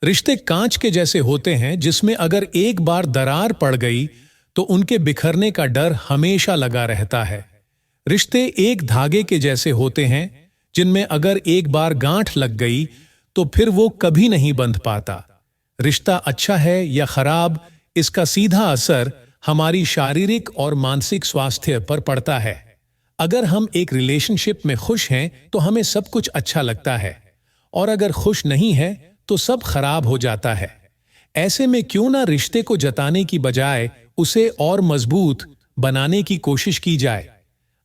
रिश्ते कांच के जैसे होते हैं जिसमें अगर एक बार दरार पड़ गई तो उनके बिखरने का डर हमेशा लगा रहता है। रिश्ते एक धागे के जैसे होते हैं जिनमें अगर एक बार गांठ लग गई तो फिर वो कभी नहीं बंध पाता। रिश्ता अच्छा है या खराब, इसका सीधा असर हमारी शारीरिक और मानसिक स्वास्थ्य पर पड़ता है। अगर हम एक रिलेशनशिप में खुश हैं तो हमें सब कुछ अच्छा लगता है, और अगर खुश नहीं है तो सब खराब हो जाता है। ऐसे में क्यों ना रिश्ते को जताने की बजाय उसे और मजबूत बनाने की कोशिश की जाए।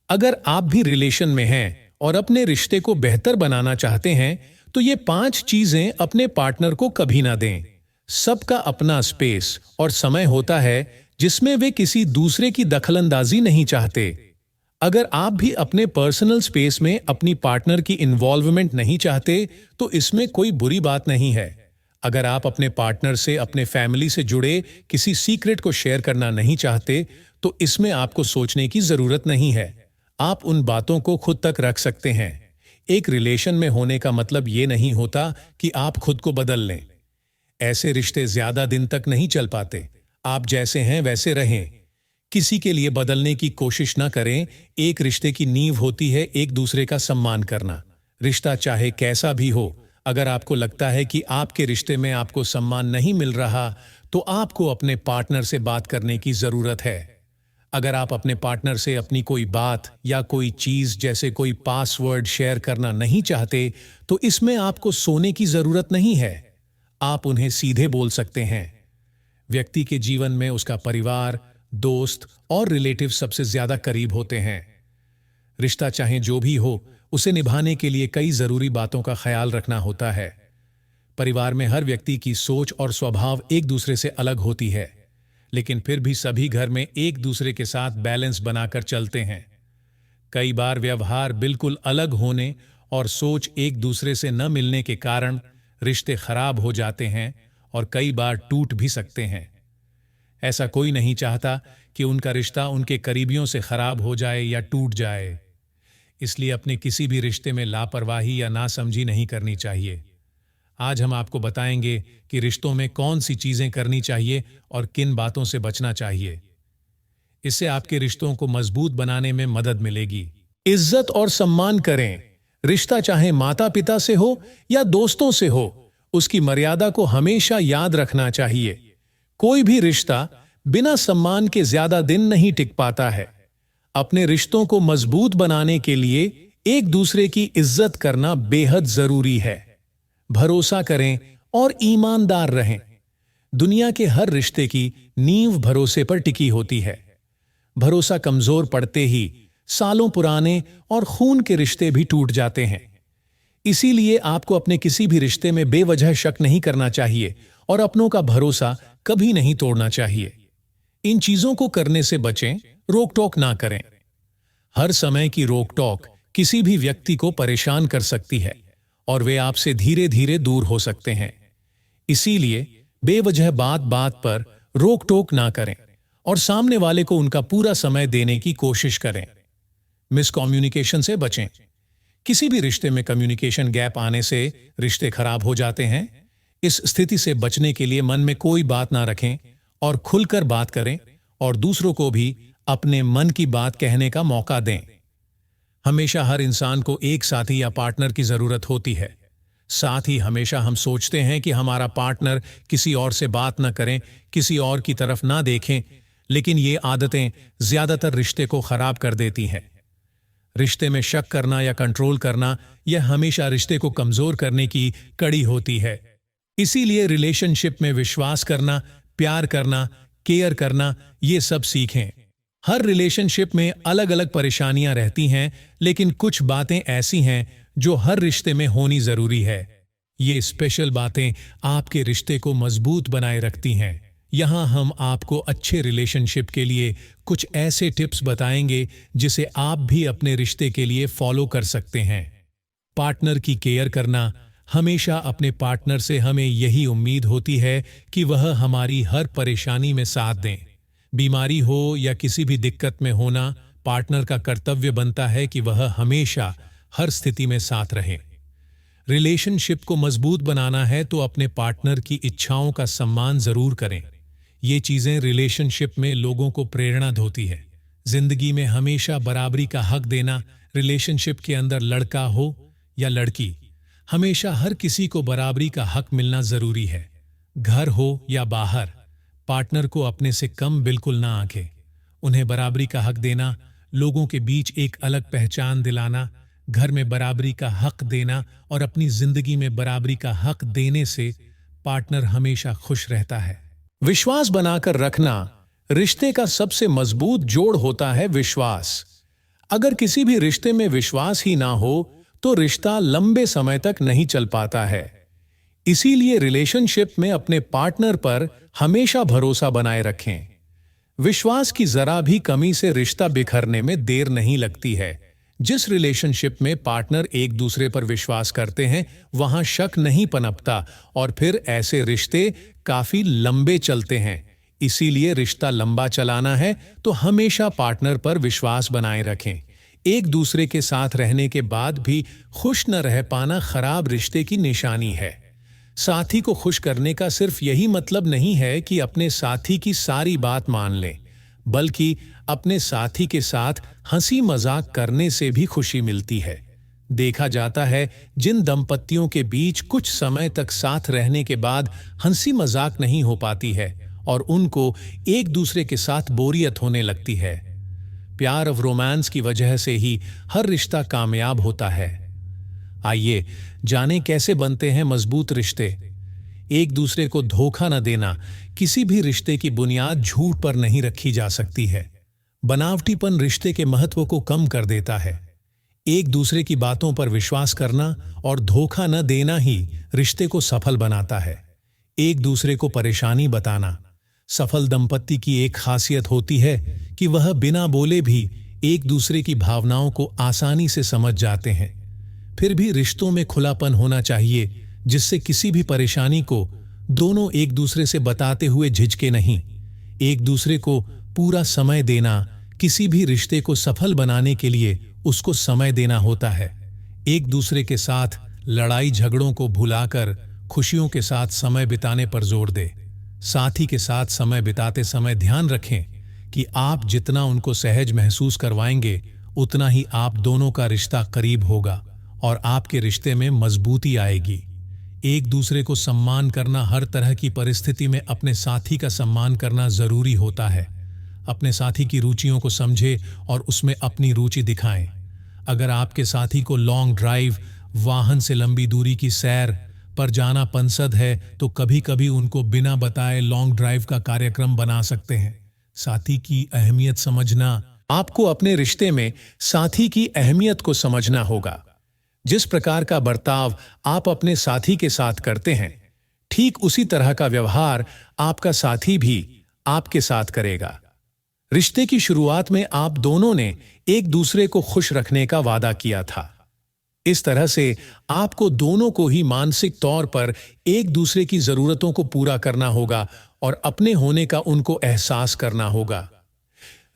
अगर आप भी रिलेशन में हैं और अपने रिश्ते को बेहतर बनाना चाहते हैं तो ये 5 चीजें अपने पार्टनर को कभी ना दें। सबका अपना स्पेस और समय होता है जिसमें वे किसी दूसरे की दखलंदाजी नहीं चाहते। अगर आप भी अपने पर्सनल स्पेस में अपनी पार्टनर की इन्वॉल्वमेंट नहीं चाहते तो इसमें कोई बुरी बात नहीं है। अगर आप अपने पार्टनर से अपने फैमिली से जुड़े किसी सीक्रेट को शेयर करना नहीं चाहते तो इसमें आपको सोचने की जरूरत नहीं है। आप उन बातों को खुद तक रख सकते हैं। एक रिलेशन में होने का मतलब ये नहीं होता कि आप खुद को बदल लें। ऐसे रिश्ते ज्यादा दिन तक नहीं चल पाते। आप जैसे हैं वैसे रहें। किसी के लिए बदलने की कोशिश ना करें। एक रिश्ते की नींव होती है एक दूसरे का सम्मान करना। रिश्ता चाहे कैसा भी हो, अगर आपको लगता है कि आपके रिश्ते में आपको सम्मान नहीं मिल रहा तो आपको अपने पार्टनर से बात करने की जरूरत है। अगर आप अपने पार्टनर से अपनी कोई बात या कोई चीज जैसे कोई पासवर्ड शेयर करना नहीं चाहते तो इसमें आपको सोने की जरूरत नहीं है। आप उन्हें सीधे बोल सकते हैं। व्यक्ति के जीवन में उसका परिवार, दोस्त और रिलेटिव सबसे ज्यादा करीब होते हैं। रिश्ता चाहे जो भी हो, उसे निभाने के लिए कई जरूरी बातों का ख्याल रखना होता है। परिवार में हर व्यक्ति की सोच और स्वभाव एक दूसरे से अलग होती है, लेकिन फिर भी सभी घर में एक दूसरे के साथ बैलेंस बनाकर चलते हैं। कई बार व्यवहार बिल्कुल अलग होने और सोच एक दूसरे से न मिलने के कारण रिश्ते खराब हो जाते हैं और कई बार टूट भी सकते हैं। ऐसा कोई नहीं चाहता कि उनका रिश्ता उनके करीबियों से खराब हो जाए या टूट जाए। इसलिए अपने किसी भी रिश्ते में लापरवाही या नासमझी नहीं करनी चाहिए। आज हम आपको बताएंगे कि रिश्तों में कौन सी चीजें करनी चाहिए और किन बातों से बचना चाहिए। इससे आपके रिश्तों को मजबूत बनाने में मदद मिलेगी। इज्जत और सम्मान करें। रिश्ता चाहे माता पिता से हो या दोस्तों से हो, उसकी मर्यादा को हमेशा याद रखना चाहिए। कोई भी रिश्ता बिना सम्मान के ज्यादा दिन नहीं टिक पाता है। अपने रिश्तों को मजबूत बनाने के लिए एक दूसरे की इज्जत करना बेहद जरूरी है। भरोसा करें और ईमानदार रहें। दुनिया के हर रिश्ते की नींव भरोसे पर टिकी होती है। भरोसा कमजोर पड़ते ही सालों पुराने और खून के रिश्ते भी टूट जाते हैं। इसीलिए आपको अपने किसी भी रिश्ते में बेवजह शक नहीं करना चाहिए और अपनों का भरोसा कभी नहीं तोड़ना चाहिए। इन चीजों को करने से बचें, रोक टोक ना करें। हर समय की रोक टोक किसी भी व्यक्ति को परेशान कर सकती है और वे आपसे धीरे धीरे दूर हो सकते हैं। इसीलिए बेवजह बात बात पर रोक टोक ना करें और सामने वाले को उनका पूरा समय देने की कोशिश करें। मिसकम्युनिकेशन से बचें। किसी भी रिश्ते में कम्युनिकेशन गैप आने से रिश्ते खराब हो जाते हैं। इस स्थिति से बचने के लिए मन में कोई बात ना रखें और खुलकर बात करें और दूसरों को भी अपने मन की बात कहने का मौका दें। हमेशा हर इंसान को एक साथी या पार्टनर की जरूरत होती है। साथ ही हमेशा हम सोचते हैं कि हमारा पार्टनर किसी और से बात न करें, किसी और की तरफ ना देखें, लेकिन ये आदतें ज्यादातर रिश्ते को खराब कर देती हैं। रिश्ते में शक करना या कंट्रोल करना यह हमेशा रिश्ते को कमजोर करने की कड़ी होती है। इसीलिए रिलेशनशिप में विश्वास करना, प्यार करना, केयर करना, ये सब सीखें। हर रिलेशनशिप में अलग अलग परेशानियां रहती हैं, लेकिन कुछ बातें ऐसी हैं जो हर रिश्ते में होनी जरूरी है। ये स्पेशल बातें आपके रिश्ते को मजबूत बनाए रखती हैं। यहाँ हम आपको अच्छे रिलेशनशिप के लिए कुछ ऐसे टिप्स बताएंगे जिसे आप भी अपने रिश्ते के लिए फॉलो कर सकते हैं। पार्टनर की केयर करना। हमेशा अपने पार्टनर से हमें यही उम्मीद होती है कि वह हमारी हर परेशानी में साथ दें। बीमारी हो या किसी भी दिक्कत में होना, पार्टनर का कर्तव्य बनता है कि वह हमेशा हर स्थिति में साथ रहे। रिलेशनशिप को मजबूत बनाना है तो अपने पार्टनर की इच्छाओं का सम्मान जरूर करें। ये चीजें रिलेशनशिप में लोगों को प्रेरणा देती है। जिंदगी में हमेशा बराबरी का हक देना, रिलेशनशिप के अंदर लड़का हो या लड़की, हमेशा हर किसी को बराबरी का हक मिलना जरूरी है। घर हो या बाहर, पार्टनर को अपने से कम बिल्कुल ना आंके। उन्हें बराबरी का हक देना, लोगों के बीच एक अलग पहचान दिलाना, घर में बराबरी का हक देना और अपनी जिंदगी में बराबरी का हक देने से पार्टनर हमेशा खुश रहता है। विश्वास बनाकर रखना रिश्ते का सबसे मजबूत जोड़ होता है। विश्वास, अगर किसी भी रिश्ते में विश्वास ही ना हो तो रिश्ता लंबे समय तक नहीं चल पाता है। इसीलिए रिलेशनशिप में अपने पार्टनर पर हमेशा भरोसा बनाए रखें। विश्वास की जरा भी कमी से रिश्ता बिखरने में देर नहीं लगती है। जिस रिलेशनशिप में पार्टनर एक दूसरे पर विश्वास करते हैं वहां शक नहीं पनपता और फिर ऐसे रिश्ते काफी लंबे चलते हैं। इसीलिए रिश्ता लंबा चलाना है तो हमेशा पार्टनर पर विश्वास बनाए रखें। एक दूसरे के साथ रहने के बाद भी खुश न रह पाना खराब रिश्ते की निशानी है। साथी को खुश करने का सिर्फ यही मतलब नहीं है कि अपने साथी की सारी बात मान लें, बल्कि अपने साथी के साथ हंसी मजाक करने से भी खुशी मिलती है। देखा जाता है जिन दंपतियों के बीच कुछ समय तक साथ रहने के बाद हंसी मजाक नहीं हो पाती है और उनको एक दूसरे के साथ बोरियत होने लगती है। प्यार और रोमांस की वजह से ही हर रिश्ता कामयाब होता है। आइए जाने कैसे बनते हैं मजबूत रिश्ते। एक दूसरे को धोखा न देना, किसी भी रिश्ते की बुनियाद झूठ पर नहीं रखी जा सकती है। बनावटीपन रिश्ते के महत्व को कम कर देता है। एक दूसरे की बातों पर विश्वास करना और धोखा न देना ही रिश्ते को सफल बनाता है। एक दूसरे को परेशानी बताना, सफल दंपति की एक खासियत होती है कि वह बिना बोले भी एक दूसरे की भावनाओं को आसानी से समझ जाते हैं। फिर भी रिश्तों में खुलापन होना चाहिए, जिससे किसी भी परेशानी को दोनों एक दूसरे से बताते हुए झिझके नहीं। एक दूसरे को पूरा समय देना, किसी भी रिश्ते को सफल बनाने के लिए उसको समय देना होता है। एक दूसरे के साथ लड़ाई झगड़ों को भुलाकर खुशियों के साथ समय बिताने पर जोर दे। साथी के साथ समय बिताते समय ध्यान रखें कि आप जितना उनको सहज महसूस करवाएंगे उतना ही आप दोनों का रिश्ता करीब होगा और आपके रिश्ते में मजबूती आएगी। एक दूसरे को सम्मान करना, हर तरह की परिस्थिति में अपने साथी का सम्मान करना जरूरी होता है। अपने साथी की रुचियों को समझें और उसमें अपनी रुचि दिखाएं। अगर आपके साथी को लॉन्ग ड्राइव, वाहन से लंबी दूरी की सैर पर जाना पसंद है तो कभी कभी उनको बिना बताए लॉन्ग ड्राइव का कार्यक्रम बना सकते हैं। साथी की अहमियत समझना, आपको अपने रिश्ते में साथी की अहमियत को समझना होगा। जिस प्रकार का बर्ताव आप अपने साथी के साथ करते हैं, ठीक उसी तरह का व्यवहार आपका साथी भी आपके साथ करेगा। रिश्ते की शुरुआत में आप दोनों ने एक दूसरे को खुश रखने का वादा किया था। इस तरह से आपको दोनों को ही मानसिक तौर पर एक दूसरे की जरूरतों को पूरा करना होगा और अपने होने का उनको एहसास करना होगा।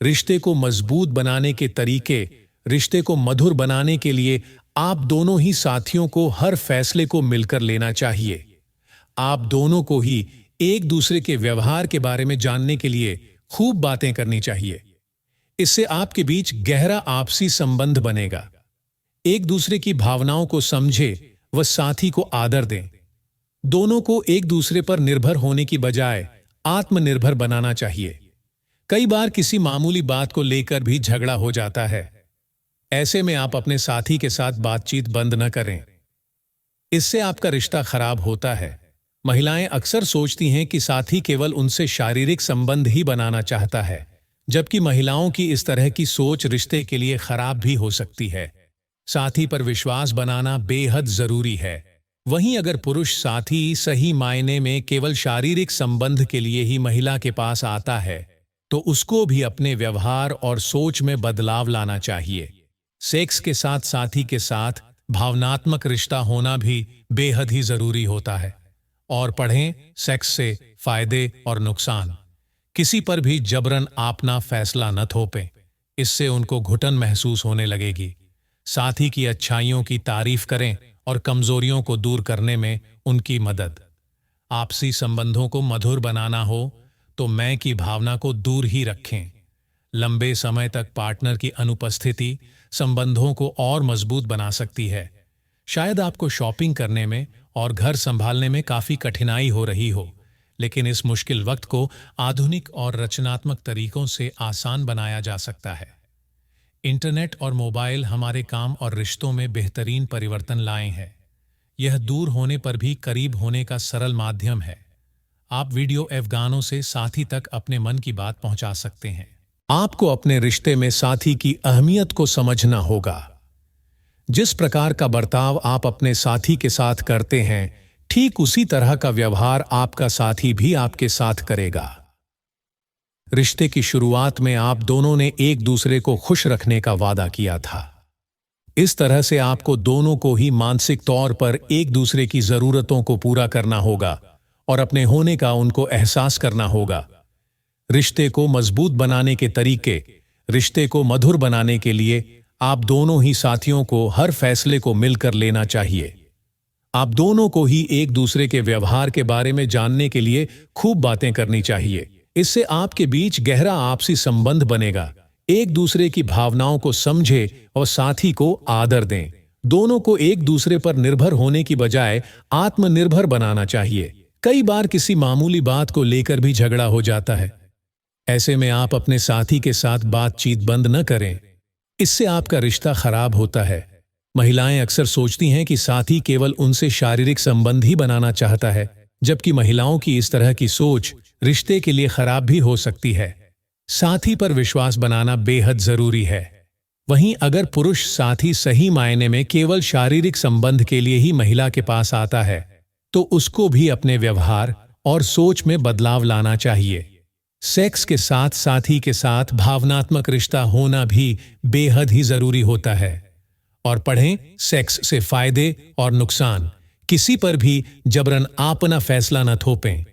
रिश्ते को मजबूत बनाने के तरीके, रिश्ते को मधुर बनाने के लिए आप दोनों ही साथियों को हर फैसले को मिलकर लेना चाहिए। आप दोनों को ही एक दूसरे के व्यवहार के बारे में जानने के लिए खूब बातें करनी चाहिए। इससे आपके बीच गहरा आपसी संबंध बनेगा। एक दूसरे की भावनाओं को समझे व साथी को आदर दें। दोनों को एक दूसरे पर निर्भर होने की बजाय आत्मनिर्भर बनाना चाहिए। कई बार किसी मामूली बात को लेकर भी झगड़ा हो जाता है। ऐसे में आप अपने साथी के साथ बातचीत बंद न करें, इससे आपका रिश्ता खराब होता है। महिलाएं अक्सर सोचती हैं कि साथी केवल उनसे शारीरिक संबंध ही बनाना चाहता है, जबकि महिलाओं की इस तरह की सोच रिश्ते के लिए खराब भी हो सकती है। साथी पर विश्वास बनाना बेहद जरूरी है। वहीं अगर पुरुष साथी सही मायने में केवल शारीरिक संबंध के लिए ही महिला के पास आता है तो उसको भी अपने व्यवहार और सोच में बदलाव लाना चाहिए। सेक्स के साथ साथी के साथ भावनात्मक रिश्ता होना भी बेहद ही जरूरी होता है। और पढ़ें, सेक्स से फायदे और नुकसान। किसी पर भी जबरन अपना फैसला न थोपें, इससे उनको घुटन महसूस होने लगेगी। साथी की अच्छाइयों की तारीफ करें और कमजोरियों को दूर करने में उनकी मदद। आपसी संबंधों को मधुर बनाना हो तो मैं की भावना को दूर ही रखें। लंबे समय तक पार्टनर की अनुपस्थिति संबंधों को और मजबूत बना सकती है। शायद आपको शॉपिंग करने में और घर संभालने में काफी कठिनाई हो रही हो, लेकिन इस मुश्किल वक्त को आधुनिक और रचनात्मक तरीकों से आसान बनाया जा सकता है। इंटरनेट और मोबाइल हमारे काम और रिश्तों में बेहतरीन परिवर्तन लाए हैं। यह दूर होने पर भी करीब होने का सरल माध्यम है। आप वीडियो अफगानों से साथी तक अपने मन की बात पहुंचा सकते हैं। आपको अपने रिश्ते में साथी की अहमियत को समझना होगा। जिस प्रकार का बर्ताव आप अपने साथी के साथ करते हैं, ठीक उसी तरह का व्यवहार आपका साथी भी आपके साथ करेगा। रिश्ते की शुरुआत में आप दोनों ने एक दूसरे को खुश रखने का वादा किया था। इस तरह से आपको दोनों को ही मानसिक तौर पर एक दूसरे की जरूरतों को पूरा करना होगा और अपने होने का उनको एहसास करना होगा। रिश्ते को मजबूत बनाने के तरीके। रिश्ते को मधुर बनाने के लिए आप दोनों ही साथियों को हर फैसले को मिलकर लेना चाहिए। आप दोनों को ही एक दूसरे के व्यवहार के बारे में जानने के लिए खूब बातें करनी चाहिए। इससे आपके बीच गहरा आपसी संबंध बनेगा। एक दूसरे की भावनाओं को समझे और साथी को आदर दें। दोनों को एक दूसरे पर निर्भर होने की बजाय आत्मनिर्भर बनाना चाहिए। कई बार किसी मामूली बात को लेकर भी झगड़ा हो जाता है। ऐसे में आप अपने साथी के साथ बातचीत बंद न करें, इससे आपका रिश्ता खराब होता है। महिलाएं अक्सर सोचती हैं कि साथी केवल उनसे शारीरिक संबंध ही बनाना चाहता है, जबकि महिलाओं की इस तरह की सोच रिश्ते के लिए खराब भी हो सकती है। साथी पर विश्वास बनाना बेहद जरूरी है। वहीं अगर पुरुष साथी सही मायने में केवल शारीरिक संबंध के लिए ही महिला के पास आता है, तो उसको भी अपने व्यवहार और सोच में बदलाव लाना चाहिए। सेक्स के साथ साथी के साथ भावनात्मक रिश्ता होना भी बेहद ही जरूरी होता है। और पढ़ें, सेक्स से फायदे और नुकसान। किसी पर भी जबरन अपना फैसला न थोपें,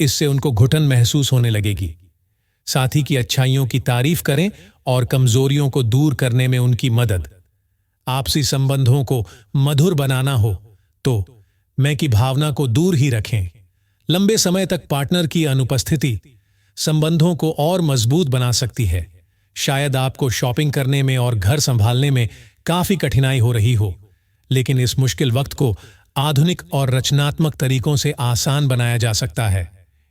इससे उनको घुटन महसूस होने लगेगी। साथी की अच्छाइयों की तारीफ करें और कमजोरियों को दूर करने में उनकी मदद। आपसी संबंधों को मधुर बनाना हो तो मैं की भावना को दूर ही रखें। लंबे समय तक पार्टनर की अनुपस्थिति संबंधों को और मजबूत बना सकती है। शायद आपको शॉपिंग करने में और घर संभालने में काफी कठिनाई हो रही हो, लेकिन इस मुश्किल वक्त को आधुनिक और रचनात्मक तरीकों से आसान बनाया जा सकता है।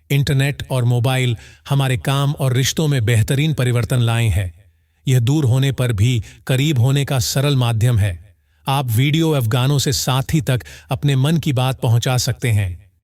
इंटरनेट और मोबाइल हमारे काम और रिश्तों में बेहतरीन परिवर्तन लाए हैं। यह दूर होने पर भी करीब होने का सरल माध्यम है। आप वीडियो अफगानों से साथी तक अपने मन की बात पहुंचा सकते हैं।